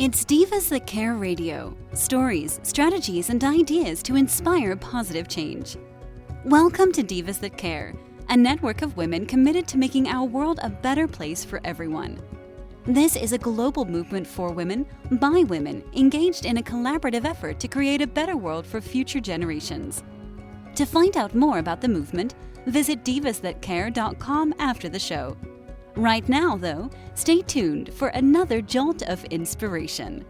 It's Divas That Care Radio. Stories, strategies, and ideas to inspire positive change. Welcome to Divas That Care, a network of women committed to making our world a better place for everyone. This is a global movement for women, by women, engaged in a collaborative effort to create a better world for future generations. To find out more about the movement, visit divasthatcare.com after the show. Right now, though, stay tuned for another jolt of inspiration.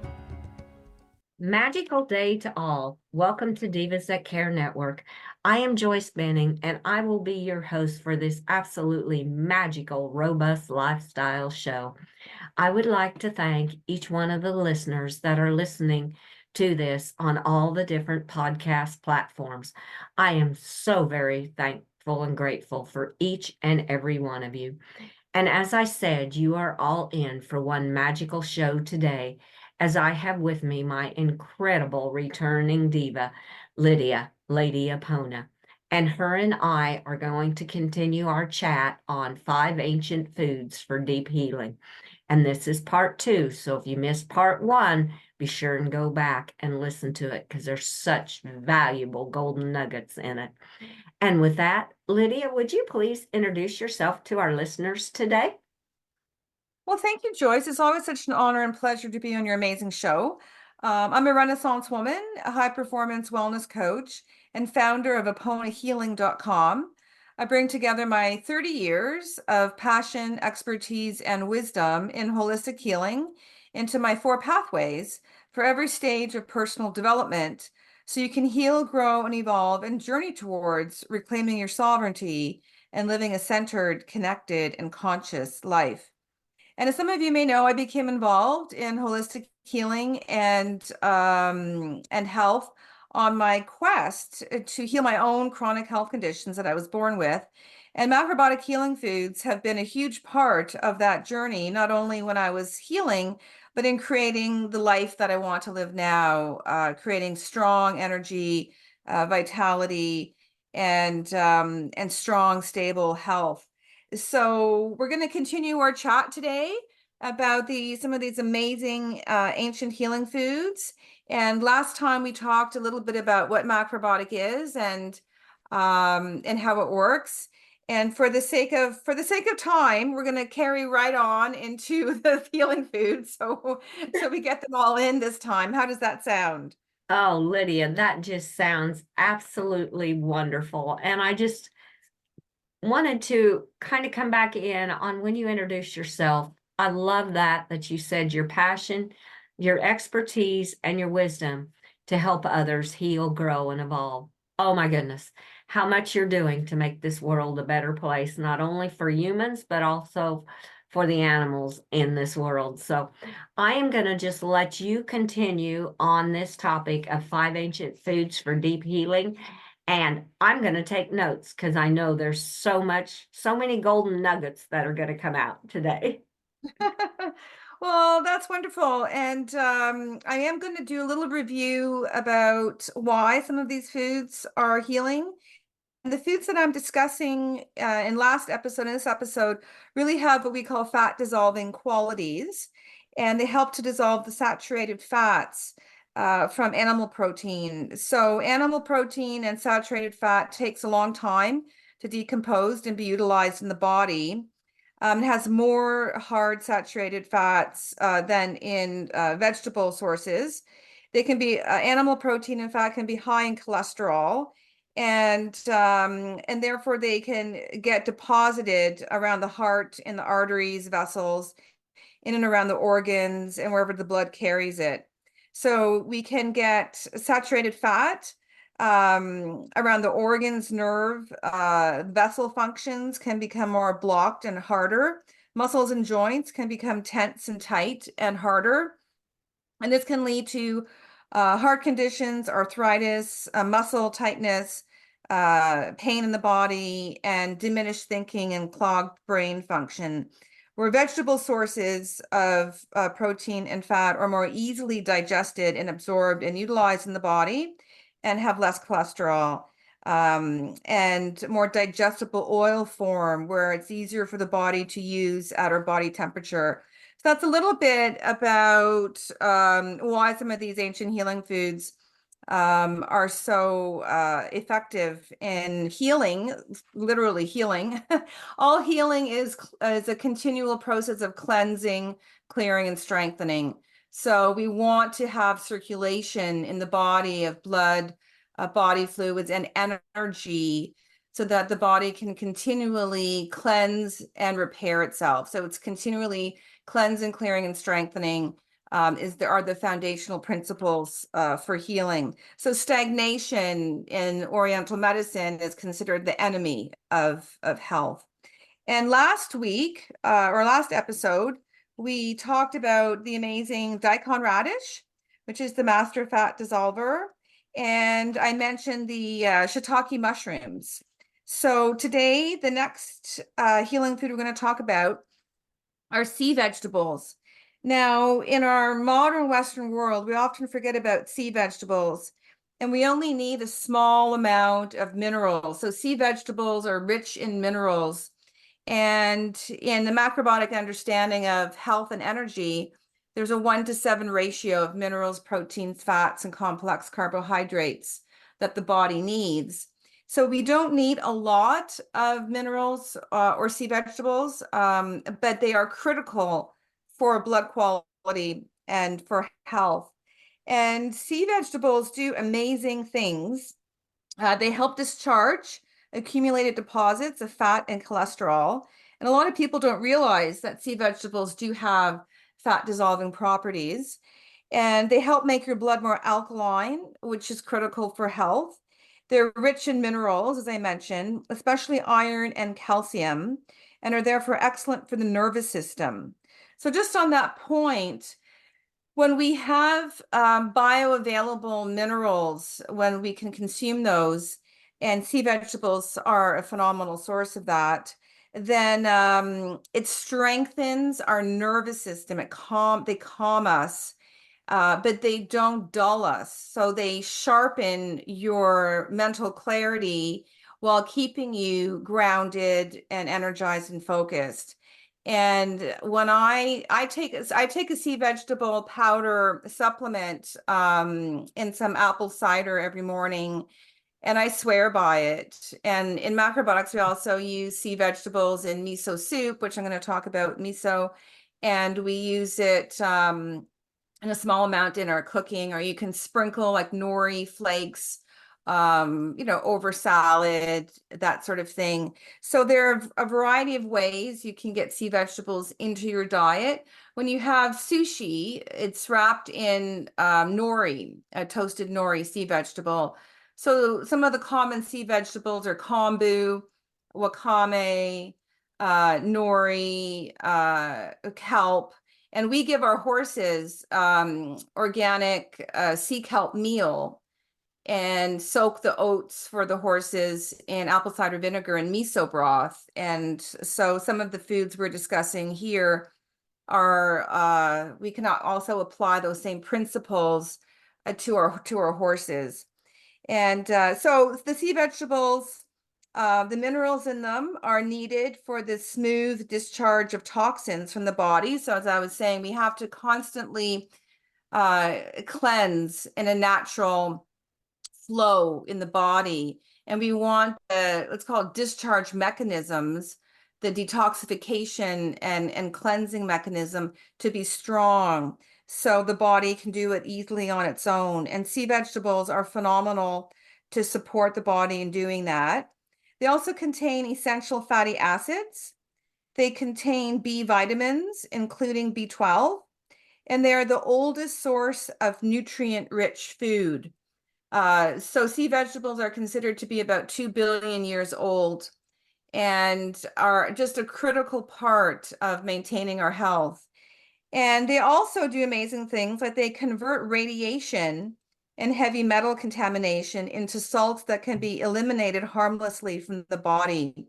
Magical day to all. Welcome to Divas That Care Network. I am Joyce Benning, and I will be your host for this absolutely magical, robust lifestyle show. I would like to thank each one of the listeners that are listening to this on all the different podcast platforms. I am so very thankful and grateful for each and every one of you. And as I said, you are all in for one magical show today, as I have with me my incredible returning diva, Lady Apona. And her and I are going to continue our chat on 5 ancient foods for deep healing. And this is part 2. So if you missed part 1, be sure and go back and listen to it, because there's such valuable golden nuggets in it. And with that, Lydia, would you please introduce yourself to our listeners today? Well, thank you, Joyce. It's always such an honor and pleasure to be on your amazing show. I'm a Renaissance woman, a high-performance wellness coach, and founder of powerAs.com. I bring together my 30 years of passion, expertise, and wisdom in holistic healing into my 4 pathways for every stage of personal development, so you can heal, grow, and evolve and journey towards reclaiming your sovereignty and living a centered, connected, and conscious life. And as some of you may know, I became involved in holistic healing and health on my quest to heal my own chronic health conditions that I was born with. And macrobiotic healing foods have been a huge part of that journey, not only when I was healing, but in creating the life that I want to live now, creating strong energy, vitality, and strong, stable health. So we're going to continue our chat today about some of these amazing ancient healing foods. And last time we talked a little bit about what macrobiotic is and how it works. And for the sake of time, we're going to carry right on into the healing foods, so we get them all in this time. How does that sound? Oh, Lydia, that just sounds absolutely wonderful. And I just wanted to kind of come back in on when you introduced yourself. I love that you said your passion, your expertise, and your wisdom to help others heal, grow, and evolve. Oh my goodness, how much you're doing to make this world a better place, not only for humans, but also for the animals in this world. So I am going to just let you continue on this topic of 5 ancient foods for deep healing. And I'm going to take notes, because I know there's so many golden nuggets that are going to come out today. Well, that's wonderful. And I am going to do a little review about why some of these foods are healing. And the foods that I'm discussing in last episode and this episode really have what we call fat dissolving qualities. And they help to dissolve the saturated fats from animal protein. So animal protein and saturated fat takes a long time to decompose and be utilized in the body. It has more hard saturated fats than in vegetable sources. They can be animal protein, in fact, can be high in cholesterol, and therefore they can get deposited around the heart, in the arteries, vessels, in and around the organs, and wherever the blood carries it. So we can get saturated fat around the organs, nerve, vessel functions can become more blocked and harder. Muscles and joints can become tense and tight and harder. And this can lead to heart conditions, arthritis, muscle tightness, pain in the body, and diminished thinking and clogged brain function. Where vegetable sources of protein and fat are more easily digested and absorbed and utilized in the body, and have less cholesterol, and more digestible oil form, where it's easier for the body to use at our body temperature. that's a little bit about why some of these ancient healing foods are so effective in healing, literally healing. All healing is a continual process of cleansing, clearing, and strengthening. So we want to have circulation in the body of blood, body fluids, and energy so that the body can continually cleanse and repair itself. So it's continually cleansing, clearing, and strengthening are the foundational principles for healing. So stagnation in Oriental medicine is considered the enemy of health. And last week, or last episode, we talked about the amazing daikon radish, which is the master fat dissolver. And I mentioned the shiitake mushrooms. So today, the next healing food we're going to talk about are sea vegetables. Now, in our modern Western world, we often forget about sea vegetables, and we only need a small amount of minerals. So sea vegetables are rich in minerals. And in the macrobiotic understanding of health and energy, there's a 1-to-7 ratio of minerals, proteins, fats, and complex carbohydrates that the body needs. So we don't need a lot of minerals or sea vegetables, but they are critical for blood quality and for health. And sea vegetables do amazing things. They help discharge accumulated deposits of fat and cholesterol. And a lot of people don't realize that sea vegetables do have fat dissolving properties. And they help make your blood more alkaline, which is critical for health. They're rich in minerals, as I mentioned, especially iron and calcium, and are therefore excellent for the nervous system. So just on that point, when we have bioavailable minerals, when we can consume those, and sea vegetables are a phenomenal source of that, then it strengthens our nervous system. They calm us, but they don't dull us. So they sharpen your mental clarity while keeping you grounded and energized and focused. And when I take a sea vegetable powder supplement in some apple cider every morning, and I swear by it. And in macrobiotics, we also use sea vegetables in miso soup, which I'm going to talk about miso, and we use it in a small amount in our cooking, or you can sprinkle like nori flakes over salad, that sort of thing. So there are a variety of ways you can get sea vegetables into your diet. When you have sushi, it's wrapped in nori, a toasted nori sea vegetable. So some of the common sea vegetables are kombu, wakame, nori, kelp. And we give our horses organic sea kelp meal and soak the oats for the horses in apple cider vinegar and miso broth. And so some of the foods we're discussing here are, we can also apply those same principles to our horses. And so the sea vegetables, the minerals in them are needed for the smooth discharge of toxins from the body. So as I was saying, we have to constantly cleanse in a natural flow in the body. And we want let's call it discharge mechanisms, the detoxification and cleansing mechanism to be strong, so the body can do it easily on its own. And sea vegetables are phenomenal to support the body in doing that. They also contain essential fatty acids. They contain B vitamins, including B12, and they're the oldest source of nutrient-rich food. So sea vegetables are considered to be about 2 billion years old and are just a critical part of maintaining our health. And they also do amazing things, like they convert radiation and heavy metal contamination into salts that can be eliminated harmlessly from the body.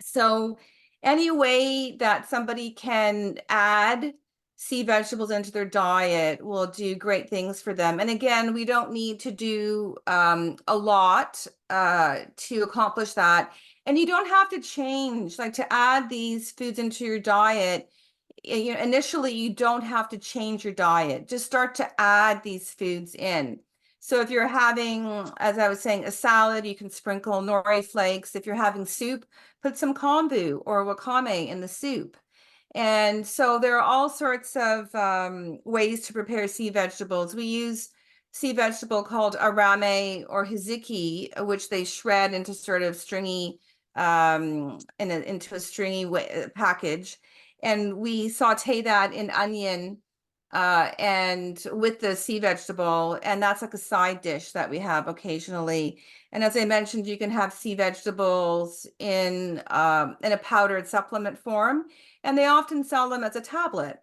So any way that somebody can add sea vegetables into their diet will do great things for them. And again, we don't need to do a lot to accomplish that. And you don't have to change, like to add these foods into your diet. initially you don't have to change your diet. Just start to add these foods in. So if you're having, as I was saying, a salad, you can sprinkle nori flakes. If you're having soup, put some kombu or wakame in the soup. And so there are all sorts of ways to prepare sea vegetables. We use sea vegetable called arame or hiziki, which they shred into sort of stringy, into a stringy package. And we saute that in onion and with the sea vegetable, and that's like a side dish that we have occasionally. And as I mentioned, you can have sea vegetables in a powdered supplement form, and they often sell them as a tablet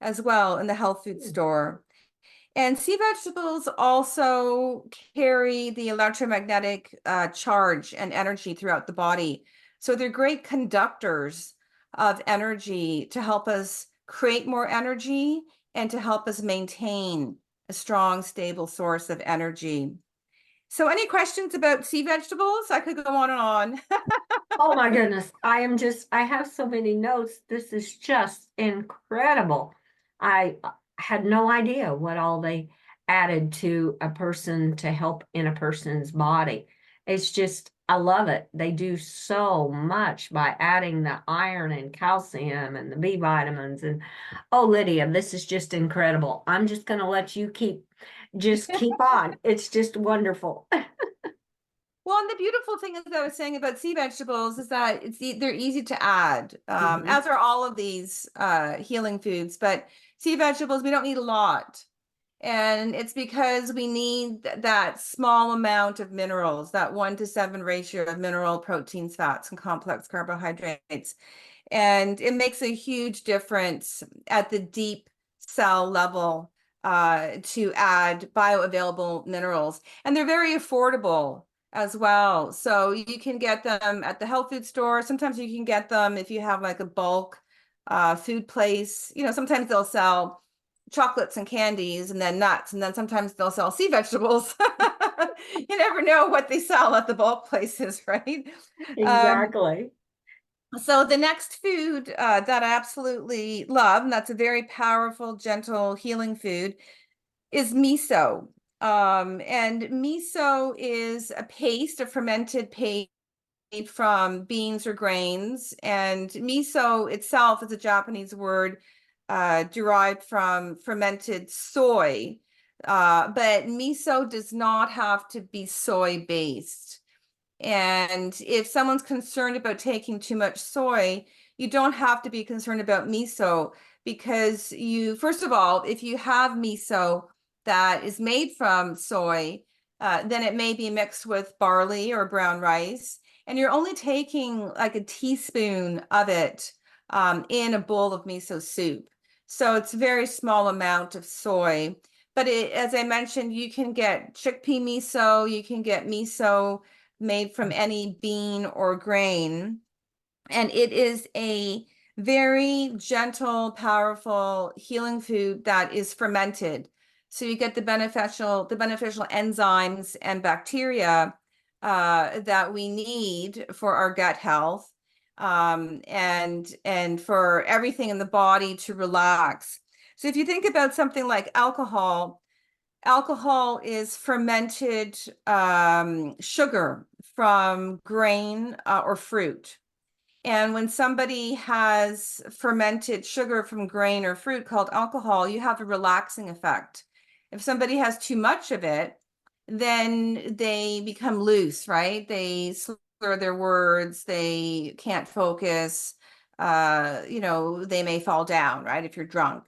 as well in the health food store. And sea vegetables also carry the electromagnetic charge and energy throughout the body. So they're great conductors of energy to help us create more energy and to help us maintain a strong, stable source of energy. So any questions about sea vegetables? I could go on and on. Oh my goodness. I have so many notes. This is just incredible. I had no idea what all they added to a person to help in a person's body. It's just, I love it. They do so much by adding the iron and calcium and the B vitamins. And oh, Lydia, this is just incredible. I'm just going to let you keep on. It's just wonderful. Well, and the beautiful thing, as I was saying about sea vegetables, is that they're easy to add, as are all of these healing foods. But sea vegetables, we don't need a lot. And it's because we need that small amount of minerals, that 1-to-7 ratio of mineral, proteins, fats, and complex carbohydrates. And it makes a huge difference at the deep cell level to add bioavailable minerals. And they're very affordable as well. So you can get them at the health food store. Sometimes you can get them if you have like a bulk food place. Sometimes they'll sell chocolates and candies and then nuts, and then sometimes they'll sell sea vegetables. You never know what they sell at the bulk places, right? Exactly. So the next food that I absolutely love, and that's a very powerful, gentle, healing food, is miso. And miso is a fermented paste made from beans or grains. And miso itself is a Japanese word derived from fermented soy. But miso does not have to be soy based. And if someone's concerned about taking too much soy, you don't have to be concerned about miso, because first of all, if you have miso that is made from soy, then it may be mixed with barley or brown rice, and you're only taking like a teaspoon of it in a bowl of miso soup. So it's a very small amount of soy. But as I mentioned, you can get chickpea miso, you can get miso made from any bean or grain. And it is a very gentle, powerful healing food that is fermented. So you get the beneficial enzymes and bacteria that we need for our gut health, and for everything in the body to relax. So if you think about something like alcohol is fermented sugar from grain or fruit. And when somebody has fermented sugar from grain or fruit called alcohol, you have a relaxing effect. If somebody has too much of it, then they become loose, right? They slur their words, they can't focus, they may fall down, right? If you're drunk.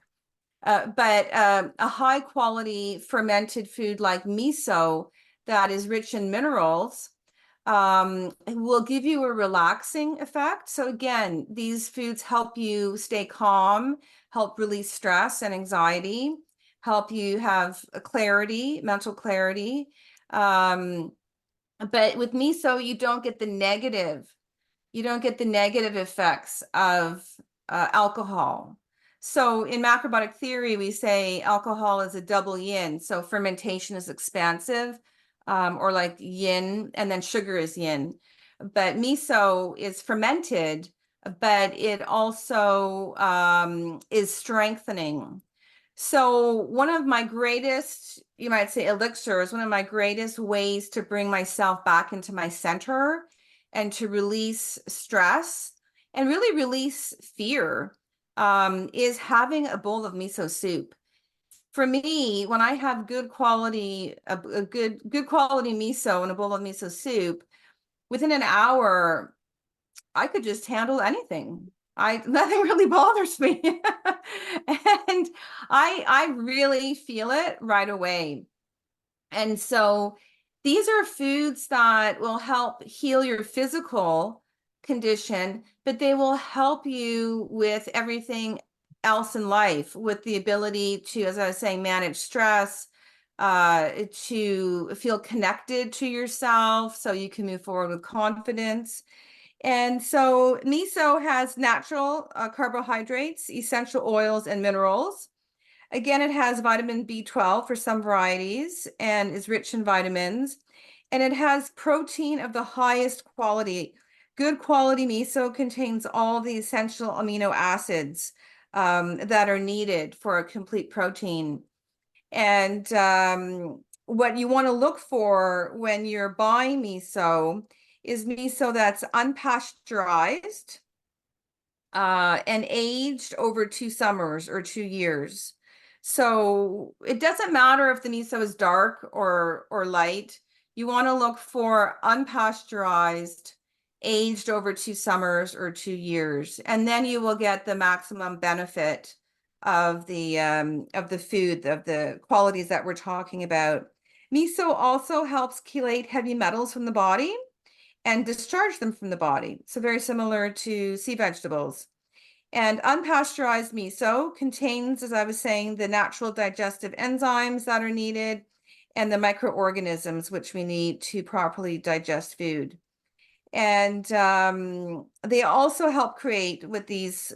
But a high quality fermented food like miso that is rich in minerals will give you a relaxing effect. So again, these foods help you stay calm, help release stress and anxiety, help you have clarity, mental clarity. But with miso, you don't get the negative effects of alcohol. So in macrobiotic theory, we say alcohol is a double yin. So fermentation is expansive, or like yin, and then sugar is yin. But miso is fermented, but it also is strengthening. So one of my greatest, you might say, elixirs, one of my greatest ways to bring myself back into my center and to release stress and really release fear is having a bowl of miso soup. For me, when I have good quality, a good quality miso and a bowl of miso soup, within an hour, I could just handle anything. Nothing really bothers me. And I really feel it right away. And so these are foods that will help heal your physical condition, but they will help you with everything else in life, with the ability to, as I was saying, manage stress, to feel connected to yourself so you can move forward with confidence. And so miso has natural carbohydrates, essential oils, and minerals. Again, it has vitamin B12 for some varieties and is rich in vitamins. And it has protein of the highest quality. Good quality miso contains all the essential amino acids that are needed for a complete protein. And what you want to look for when you're buying miso is miso that's unpasteurized and aged over 2 summers or 2 years. So it doesn't matter if the miso is dark or light. You want to look for unpasteurized, aged over 2 summers or 2 years, and then you will get the maximum benefit of the food, of the qualities that we're talking about. Miso also helps chelate heavy metals from the body and discharge them from the body. So very similar to sea vegetables. And unpasteurized miso contains, as I was saying, the natural digestive enzymes that are needed and the microorganisms which we need to properly digest food. And they also help create, with these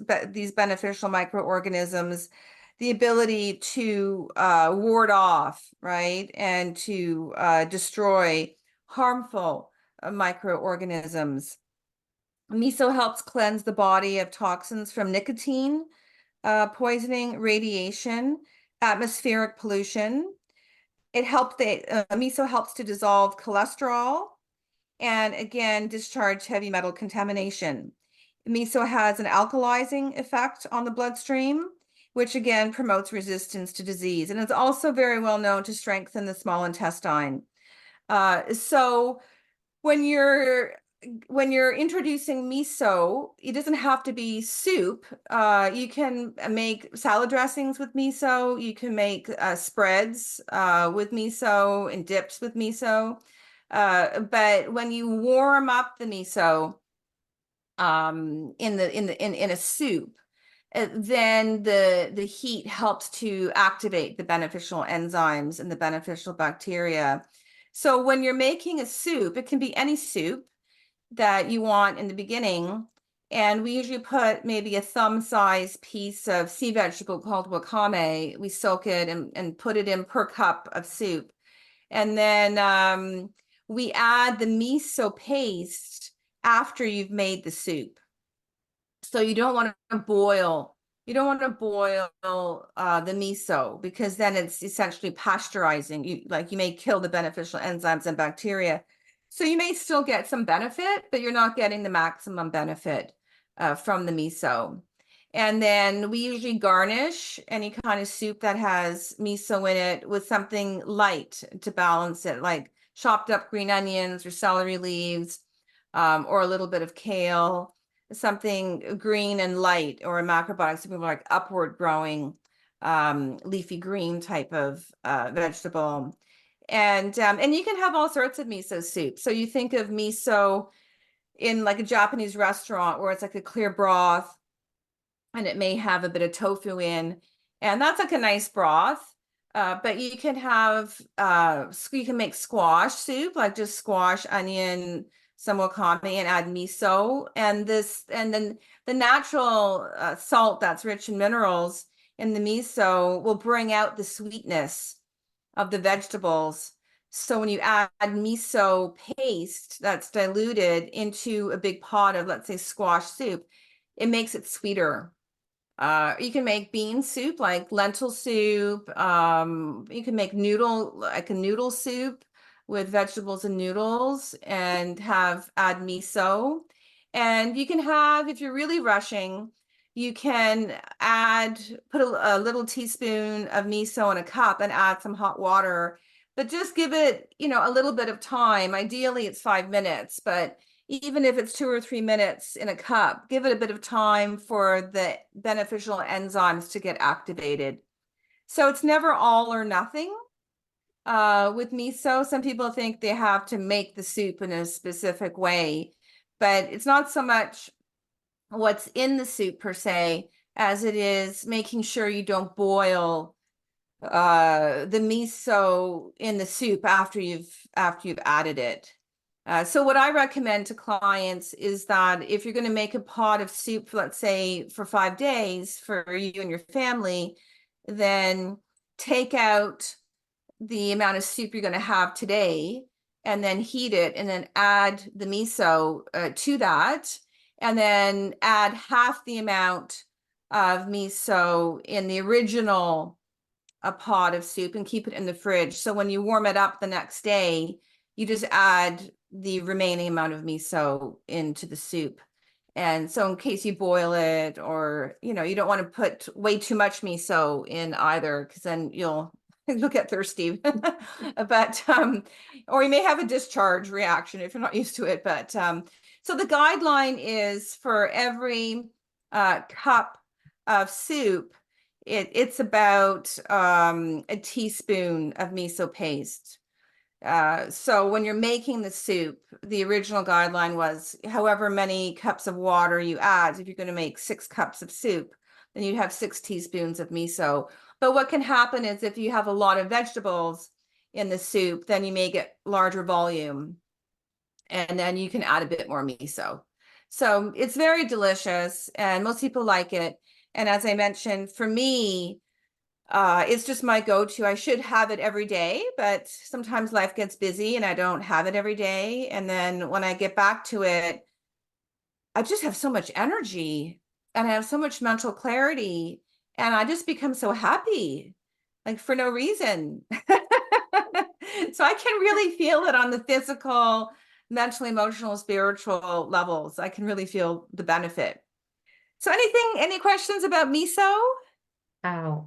beneficial microorganisms, the ability to ward off, right, and to destroy harmful microorganisms. Miso helps cleanse the body of toxins from nicotine, poisoning, radiation, atmospheric pollution. Miso helps to dissolve cholesterol and, again, discharge heavy metal contamination. Miso has an alkalizing effect on the bloodstream, which again promotes resistance to disease. And it's also very well known to strengthen the small intestine. So when you're introducing miso, it doesn't have to be soup. You can make salad dressings with miso. You can make spreads with miso and dips with miso. But when you warm up the miso in a soup, then the heat helps to activate the beneficial enzymes and the beneficial bacteria. So when you're making a soup, it can be any soup that you want in the beginning. And we usually put maybe a thumb-sized piece of sea vegetable called wakame. We soak it and put it in per cup of soup. And then we add the miso paste after you've made the soup. So you don't want to boil. You don't want to boil the miso, because then it's essentially pasteurizing. You may kill the beneficial enzymes and bacteria. So you may still get some benefit, but you're not getting the maximum benefit from the miso. And then we usually garnish any kind of soup that has miso in it with something light to balance it, like chopped up green onions or celery leaves, or a little bit of kale, something green and light, or a macrobiotic, something like upward growing leafy green type of vegetable. And you can have all sorts of miso soup. So you think of miso in like a Japanese restaurant where it's like a clear broth, and it may have a bit of tofu in, and that's like a nice broth. But you can have, you can make squash soup, like just squash, onion, some wakame, and add miso. And then the natural salt that's rich in minerals in the miso will bring out the sweetness of the vegetables. So when you add miso paste that's diluted into a big pot of, let's say, squash soup, it makes it sweeter. You can make bean soup, like lentil soup. You can make like a noodle soup with vegetables and noodles, and add miso. And you can have, if you're really rushing, you can put a little teaspoon of miso in a cup and add some hot water, but just give it, a little bit of time. Ideally, it's 5 minutes, but even if it's 2 or 3 minutes in a cup, give it a bit of time for the beneficial enzymes to get activated. So it's never all or nothing. With miso, some people think they have to make the soup in a specific way, but it's not so much what's in the soup per se, as it is making sure you don't boil the miso in the soup after you've added it. So what I recommend to clients is that if you're going to make a pot of soup, let's say for 5 days for you and your family, then take out the amount of soup you're going to have today, and then heat it, and then add the miso to that, and then add half the amount of miso in the original pot of soup and keep it in the fridge. So when you warm it up the next day, you just add the remaining amount of miso into the soup. And so in case you boil it, or, you don't want to put way too much miso in either, because then you'll get thirsty. But or you may have a discharge reaction if you're not used to it. But so the guideline is for every cup of soup, it's about a teaspoon of miso paste. So when you're making the soup, the original guideline was however many cups of water you add. If you're going to make 6 cups of soup, then you'd have 6 teaspoons of miso. But what can happen is if you have a lot of vegetables in the soup, then you may get larger volume, and then you can add a bit more miso. So it's very delicious, and most people like it. And as I mentioned, for me, it's just my go-to. I should have it every day, but sometimes life gets busy and I don't have it every day. And then when I get back to it, I just have so much energy, and I have so much mental clarity, and I just become so happy, like for no reason. So I can really feel it on the physical, mental, emotional, spiritual levels. I can really feel the benefit. So any questions about miso? Oh,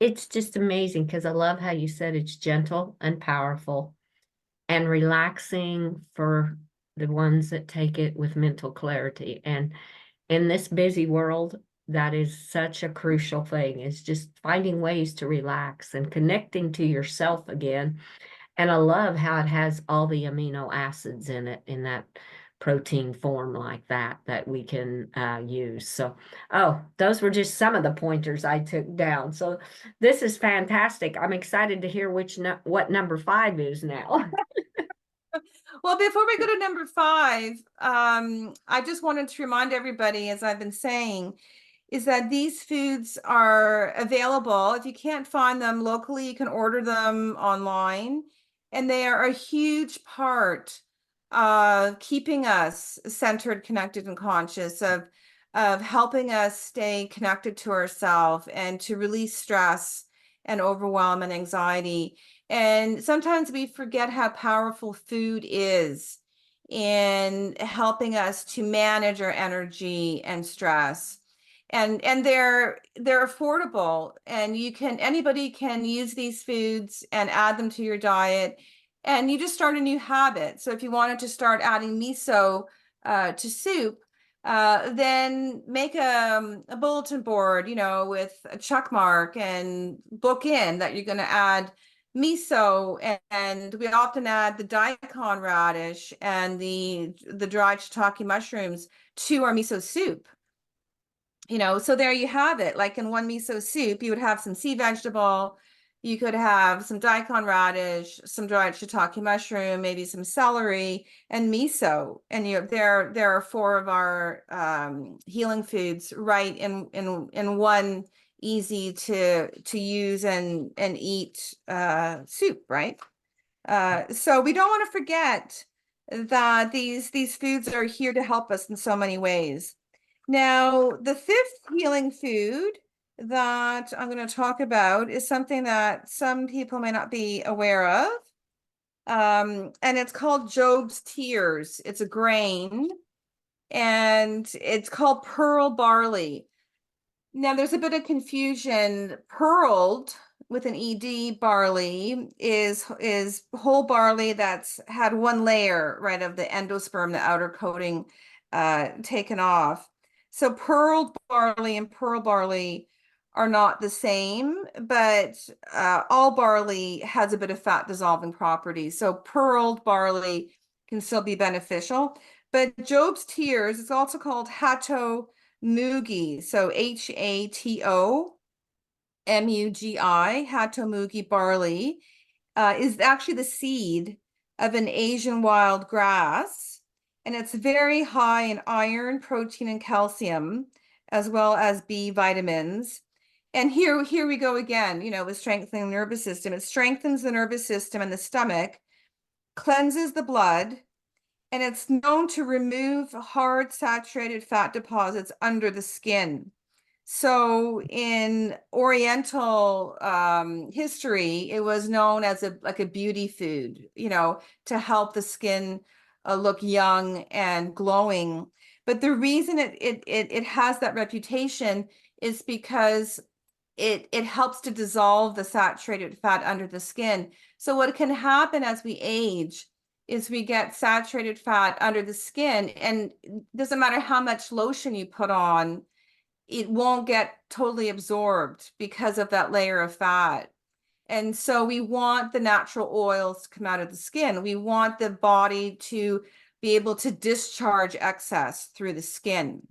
it's just amazing, because I love how you said it's gentle and powerful and relaxing for the ones that take it with mental clarity. And in this busy world, that is such a crucial thing, is just finding ways to relax and connecting to yourself again. And I love how it has all the amino acids in it, in that protein form like that we can use. So, those were just some of the pointers I took down. So this is fantastic. I'm excited to hear what number 5 is now. Well, before we go to number 5, I just wanted to remind everybody, as I've been saying, is that these foods are available. If you can't find them locally, you can order them online. And they are a huge part of keeping us centered, connected, and conscious, of helping us stay connected to ourselves and to release stress and overwhelm and anxiety. And sometimes we forget how powerful food is in helping us to manage our energy and stress. And they're affordable, and anybody can use these foods and add them to your diet, and you just start a new habit. So if you wanted to start adding miso to soup, then make a bulletin board, with a check mark, and book in that you're going to add miso, and we often add the daikon radish and the dried shiitake mushrooms to our miso soup. So there you have it. Like in one miso soup, you would have some sea vegetable, you could have some daikon radish, some dried shiitake mushroom, maybe some celery, and miso. And there are 4 of our healing foods right in one easy to use and eat soup, right? So we don't want to forget that these foods are here to help us in so many ways. Now, the fifth healing food that I'm going to talk about is something that some people may not be aware of. And it's called Job's Tears. It's a grain, and it's called pearl barley. Now, there's a bit of confusion. Pearled with an ed barley is whole barley that's had one layer, right, of the endosperm, the outer coating, taken off. So pearled barley and pearl barley are not the same, but all barley has a bit of fat dissolving properties. So pearled barley can still be beneficial. But Job's Tears is also called Hato Mugi. So Hatomugi, Hatomugi barley is actually the seed of an Asian wild grass. And it's very high in iron, protein, and calcium, as well as B vitamins. And here we go again, with strengthening the nervous system. It strengthens the nervous system and the stomach, cleanses the blood, and it's known to remove hard saturated fat deposits under the skin. So in Oriental history, it was known as a beauty food, to help the skin look young and glowing. But the reason it has that reputation is because it helps to dissolve the saturated fat under the skin. So what can happen as we age is we get saturated fat under the skin, and it doesn't matter how much lotion you put on, it won't get totally absorbed because of that layer of fat. And so we want the natural oils to come out of the skin. We want the body to be able to discharge excess through the skin.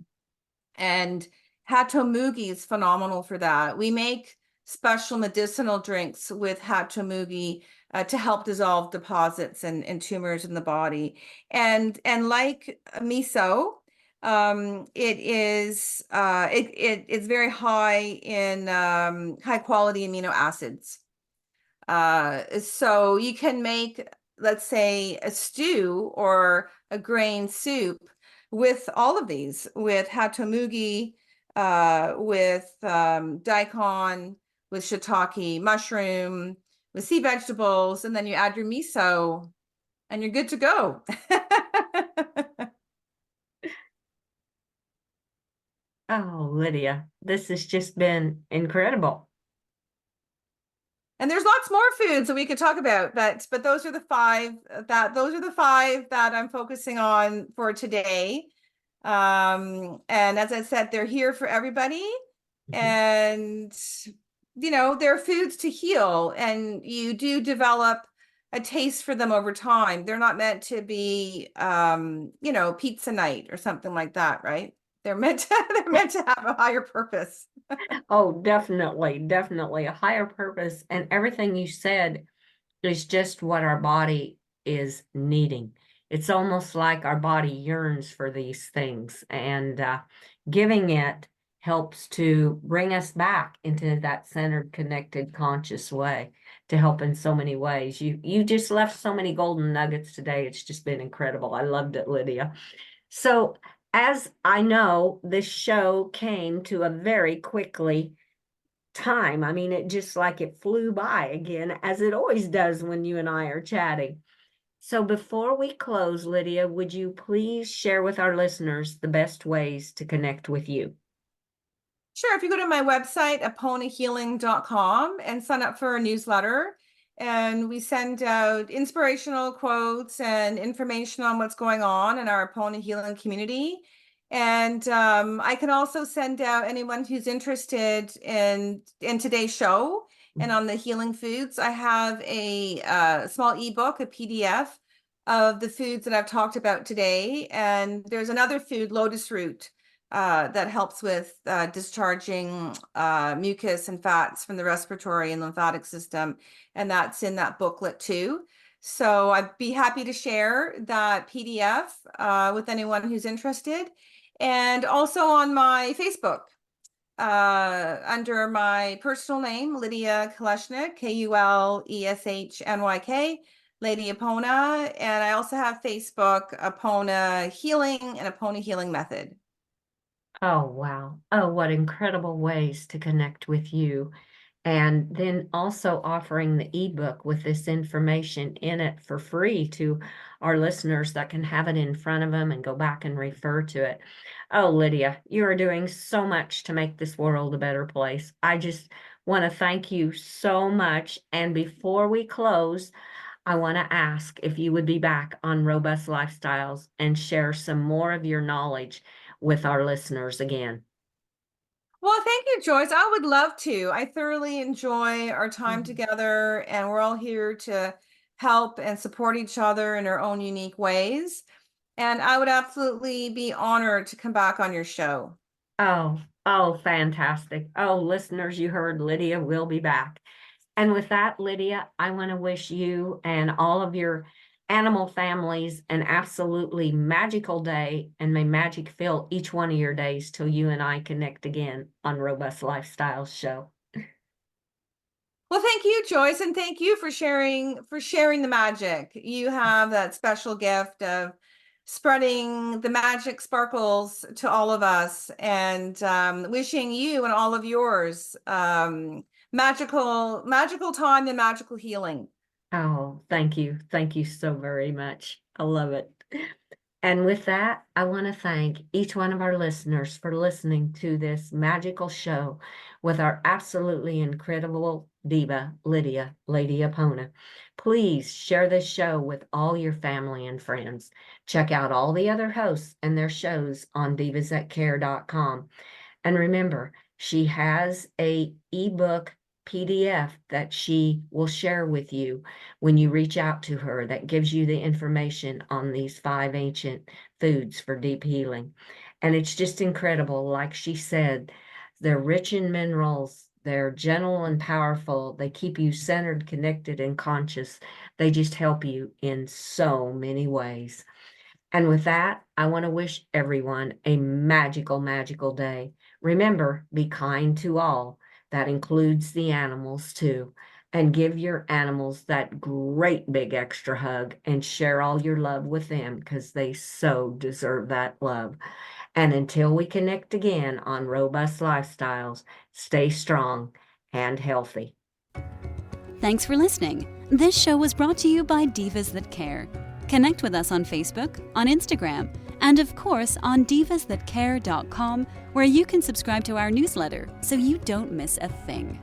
And Hatomugi is phenomenal for that. We make special medicinal drinks with Hatomugi to help dissolve deposits and tumors in the body. And like miso, it's very high in high quality amino acids. So you can make, let's say, a stew or a grain soup with all of these, with hatomugi, with daikon, with shiitake mushroom, with sea vegetables, and then you add your miso, and you're good to go. Oh, Lydia, this has just been incredible. And there's lots more foods that we could talk about, but those are the five that I'm focusing on for today. And as I said, they're here for everybody. And they're foods to heal, and you do develop a taste for them over time. They're not meant to be pizza night or something like that, right? They're meant to have a higher purpose. Oh, definitely a higher purpose. And everything you said is just what our body is needing. It's almost like our body yearns for these things, and giving it helps to bring us back into that centered, connected, conscious way to help in so many ways. You just left so many golden nuggets today. It's just been incredible. I loved it, Lydia. So as I know, this show came to a very quickly time. I mean, it just like it flew by again, as it always does when you and I are chatting. So before we close, Lydia, would you please share with our listeners the best ways to connect with you? Sure. If you go to my website, aponahealing.com, and sign up for a newsletter, and we send out inspirational quotes and information on what's going on in our Apona healing community. And I can also send out anyone who's interested in today's show and on the healing foods. I have a small ebook, a PDF of the foods that I've talked about today. And there's another food, lotus root, that helps with discharging mucus and fats from the respiratory and lymphatic system. And that's in that booklet too. So I'd be happy to share that PDF with anyone who's interested. And also on my Facebook, under my personal name, Lidia Kuleshnyk, Kuleshnyk, Lady Apona. And I also have Facebook, Apona Healing and Apona Healing Method. Oh, wow. Oh, what incredible ways to connect with you. And then also offering the ebook with this information in it for free to our listeners that can have it in front of them and go back and refer to it. Oh, Lydia, you are doing so much to make this world a better place. I just want to thank you so much. And before we close, I want to ask if you would be back on Robust Lifestyles and share some more of your knowledge with our listeners again. Well, thank you, Joyce. I would love to. I thoroughly enjoy our time together, and we're all here to help and support each other in our own unique ways. And I would absolutely be honored to come back on your show. Oh, fantastic. Oh, listeners, you heard Lydia will be back. And with that, Lydia, I want to wish you and all of your animal families an absolutely magical day, and may magic fill each one of your days till you and I connect again on Robust Lifestyles Show. Well, thank you, Joyce, and thank you for sharing the magic. You have that special gift of spreading the magic sparkles to all of us, and wishing you and all of yours magical time and magical healing. Oh, thank you. Thank you so very much. I love it. And with that, I want to thank each one of our listeners for listening to this magical show with our absolutely incredible diva, Lidia, Lady Apona. Please share this show with all your family and friends. Check out all the other hosts and their shows on divasthatcare.com. And remember, she has a ebook PDF that she will share with you when you reach out to her that gives you the information on these 5 ancient foods for deep healing. And it's just incredible. Like she said, they're rich in minerals. They're gentle and powerful. They keep you centered, connected, and conscious. They just help you in so many ways. And with that, I want to wish everyone a magical, magical day. Remember, be kind to all. That includes the animals too. And give your animals that great big extra hug and share all your love with them, because they so deserve that love. And until we connect again on Robust Lifestyles, stay strong and healthy. Thanks for listening. This show was brought to you by Divas That Care. Connect with us on Facebook, on Instagram, and of course on divasthatcare.com, where you can subscribe to our newsletter so you don't miss a thing.